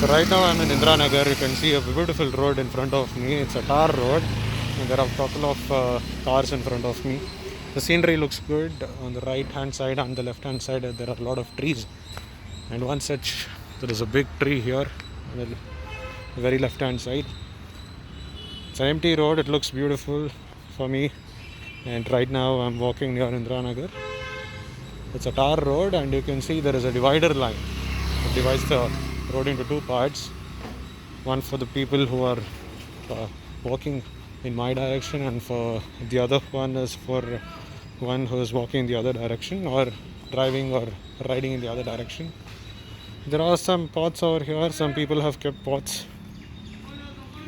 So right now I'm in Indira Nagar. You can see a beautiful road in front of me. It's a tar road and there are a couple of cars in front of me. The scenery looks good. On the right hand side and the left hand side there are a lot of trees. And one such, there is a big tree here on the very left hand side. It's an empty road. It looks beautiful for me. And right now I'm walking near Indira Nagar. It's a tar road and you can see there is a divider line. It divides the road into two parts. One for the people who are walking in my direction, and for the other one is for one who is walking in the other direction or driving or riding in the other direction. There are some pots over here. Some people have kept pots.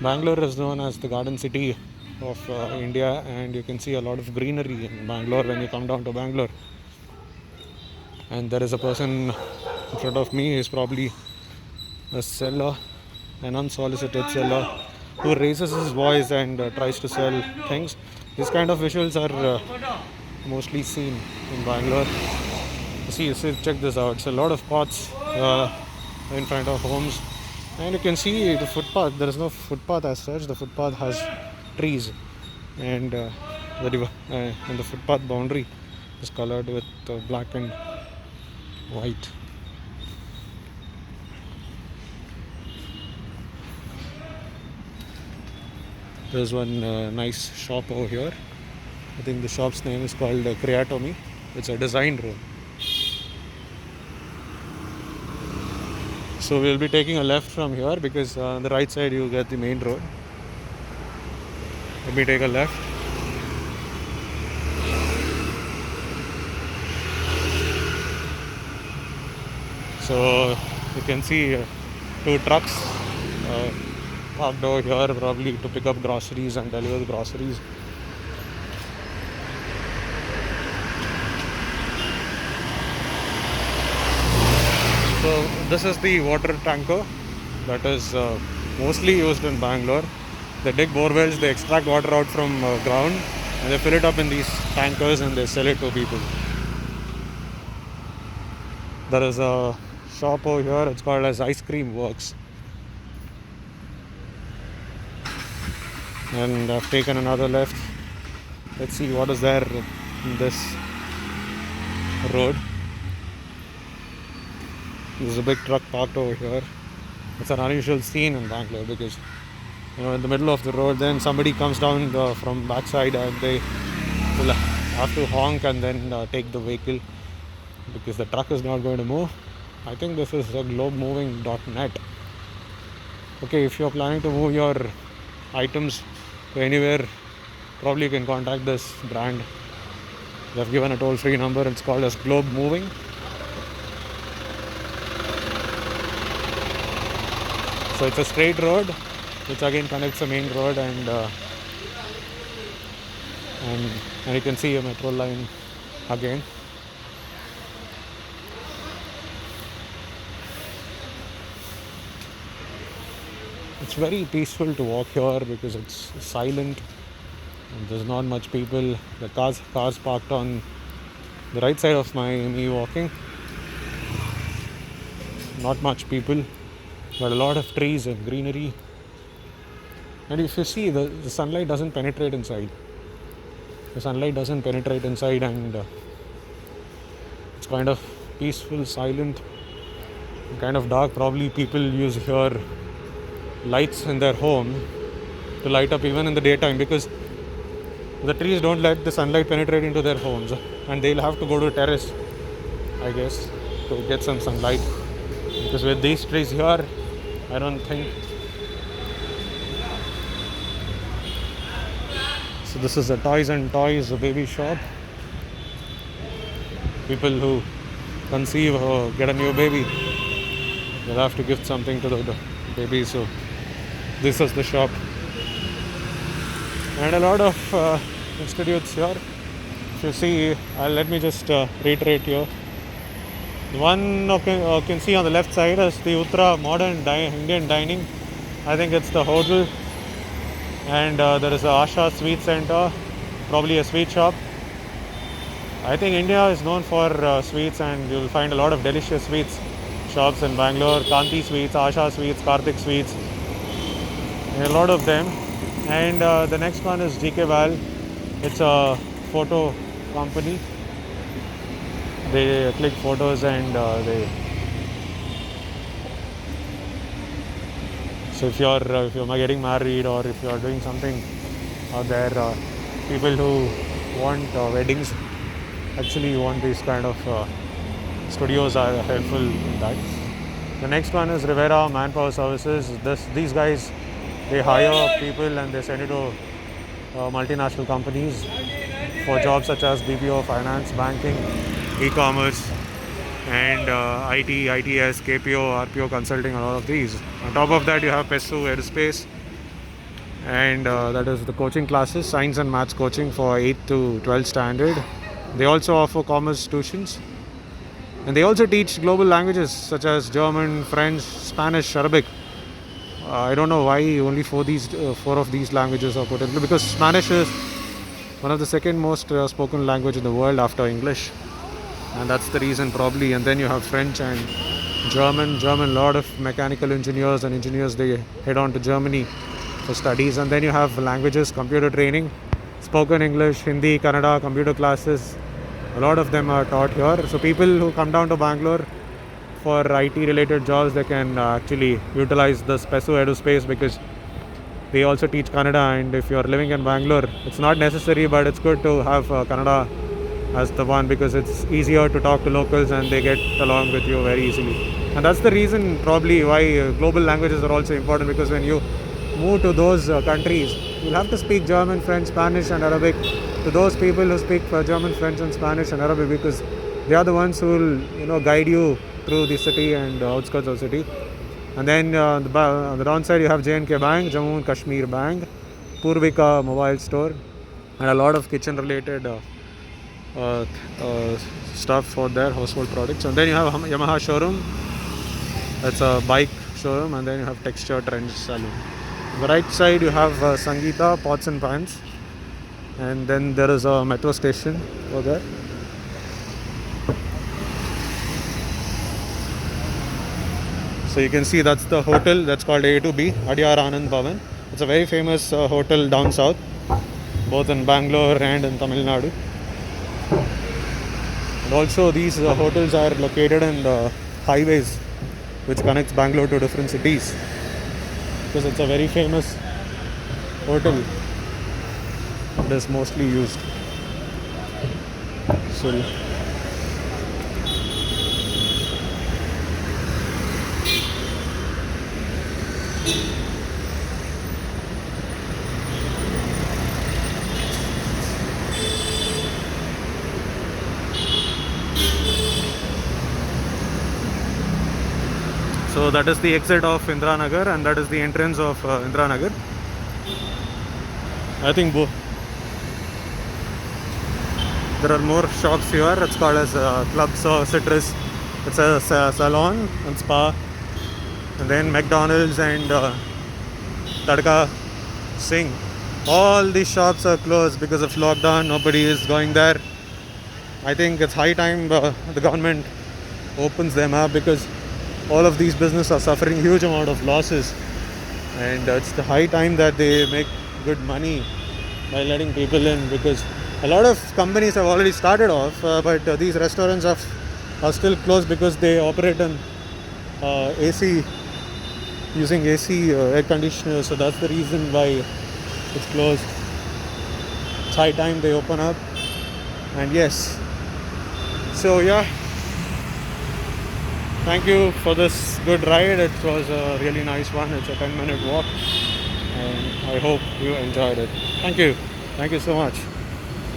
Bangalore is known as the garden city of India, and you can see a lot of greenery in Bangalore when you come down to Bangalore. And there is a person in front of me who is probably a seller, an unsolicited seller who raises his voice and tries to sell things. These kind of visuals are mostly seen in Bangalore. See, check this out. It's a lot of pots in front of homes, and you can see the footpath. There is no footpath as such. The footpath has trees, and the footpath boundary is colored with black and white. There's one nice shop over here. I think the shop's name is called Creatomy. It's a design room. So we'll be taking a left from here because on the right side you get the main road. Let me take a left. So you can see two trucks parked over here, probably to pick up groceries and deliver the groceries. So this is the water tanker that is mostly used in Bangalore. They dig bore wells, they extract water out from ground, and they fill it up in these tankers and they sell it to people. There is a shop over here. It's called as Ice Cream Works. And I've taken another left. Let's see what is there in this road. There's a big truck parked over here. It's an unusual scene in Bangalore because, in the middle of the road, then somebody comes down from backside and they will have to honk and then take the vehicle because the truck is not going to move. I think this is a globemoving.net. Okay, if you're planning to move your items to anywhere, probably you can contact this brand. They've given a toll-free number. It's called as Globe Moving. So it's a straight road, which again connects the main road, and you can see a metro line again. It's very peaceful to walk here because it's silent and there's not much people. The cars parked on the right side of me walking. Not much people, but a lot of trees and greenery. And if you see, the sunlight doesn't penetrate inside. The sunlight doesn't penetrate inside, and it's kind of peaceful, silent, kind of dark. Probably people use here lights in their home to light up even in the daytime because the trees don't let the sunlight penetrate into their homes, and they'll have to go to a terrace, I guess, to get some sunlight. Because with these trees here, I don't think. So this is a Toys and Toys, a baby shop. People who conceive or get a new baby, they'll have to gift something to the baby. So this is the shop. And a lot of institutes here. If you see, let me just reiterate here. The one you can see on the left side is the Uttara Modern Indian Dining. I think it's the hotel. And there is a Asha Sweet Center, probably a sweet shop. I think India is known for sweets, and you'll find a lot of delicious sweets shops in Bangalore. Kanti Sweets, Asha Sweets, Karthik Sweets. A lot of them. And the next one is GK Val. It's a photo company. They click photos and they. So if you're getting married or if you're doing something out there, people who want weddings actually want these kind of studios are helpful in that. The next one is Rivera Manpower Services. These guys, they hire people and they send it to multinational companies for jobs such as BPO, finance, banking, e-commerce, and IT, ITS, KPO, RPO consulting, a lot of these. On top of that, you have PESU Aerospace, and that is the coaching classes, science and maths coaching for 8th to 12th standard. They also offer commerce tuitions, and they also teach global languages such as German, French, Spanish, Arabic. I don't know why only four of these languages are put in, because Spanish is one of the second most spoken language in the world after English, and that's the reason probably. And then you have French and German. A lot of mechanical engineers and engineers, they head on to Germany for studies. And then you have languages, computer training, spoken English, Hindi, Kannada, computer classes. A lot of them are taught here. So people who come down to Bangalore for IT related jobs, they can actually utilize the PESU Aerospace, because they also teach Kannada. And if you're living in Bangalore, it's not necessary, but it's good to have Kannada as the one, because it's easier to talk to locals and they get along with you very easily. And that's the reason probably why global languages are also important, because when you move to those countries, you'll have to speak German, French, Spanish and Arabic to those people who speak German, French and Spanish and Arabic, because they are the ones who will guide you through the city and outskirts of the city. And then on the downside, you have J&K Bank, Jammu and Kashmir Bank, Purvika Mobile Store, and a lot of kitchen related stuff for their household products. And then you have Yamaha showroom, that's a bike showroom. And then you have Texture Trends Salon. On the right side you have Sangeeta Pots and Pans, and then there is a metro station over there. So you can see that's the hotel, that's called A2B, Adyar Anand Bhavan. It's a very famous hotel down south, both in Bangalore and in Tamil Nadu. And also these hotels are located in the highways which connects Bangalore to different cities, because it's a very famous hotel. It is mostly used. So So that is the exit of Indiranagar, and that is the entrance of Indiranagar. I think there are more shops here. It's called as Clubs Citrus. It's a salon and spa. And then McDonald's and Tadka Singh. All these shops are closed because of lockdown. Nobody is going there. I think it's high time the government opens them up, because all of these businesses are suffering huge amount of losses, and it's the high time that they make good money by letting people in, because a lot of companies have already started off, but these restaurants are still closed because they operate in AC, using AC air conditioners. So that's the reason why it's closed. It's high time they open up. And yes, so yeah, thank you for this good ride. It was a really nice one. It's a 10-minute walk, and I hope you enjoyed it. Thank you so much.